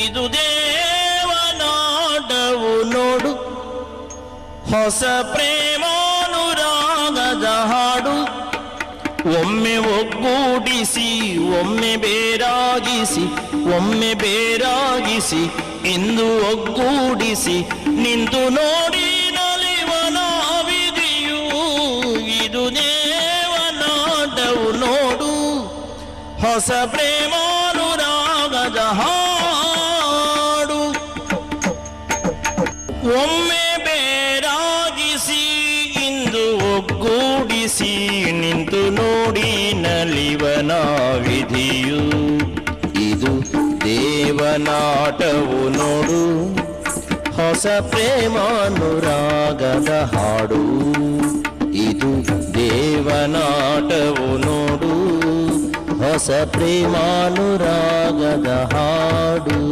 ಇದು ದೇವನಾಟವು ನೋಡು, ಹೊಸ ಪ್ರೇಮಾನುರಾಗದ ಹಾಡು. ಒಮ್ಮೆ ಒಗ್ಗೂಡಿಸಿ ಒಮ್ಮೆ ಬೇರಾಗಿಸಿ, ಒಮ್ಮೆ ಬೇರಾಗಿಸಿ ಇಂದು ಒಗ್ಗೂಡಿಸಿ ನಿಂತು ನೋಡಿ ನಲಿವನ ವಿಧಿಯು. ಇದು ದೇವನಾಟವು ನೋಡು, ಹೊಸ ಪ್ರೇಮಾನುರಾಗದ ಹಾಡು. ಒಮ್ಮೆ ಬೇರಾಗಿಸಿ ಇಂದು ಒಗ್ಗೂಡಿಸಿ ನಿಂತು ನೋಡಿ ನಲಿವನ ವಿಧಿಯು. ಇದು ದೇವನಾಟವು ನೋಡು, ಹೊಸ ಪ್ರೇಮಾನುರಾಗದ ಹಾಡು. ಇದು ದೇವನಾಟವು ನೋಡು, ಹೊಸ ಪ್ರೇಮಾನುರಾಗದ ಹಾಡು.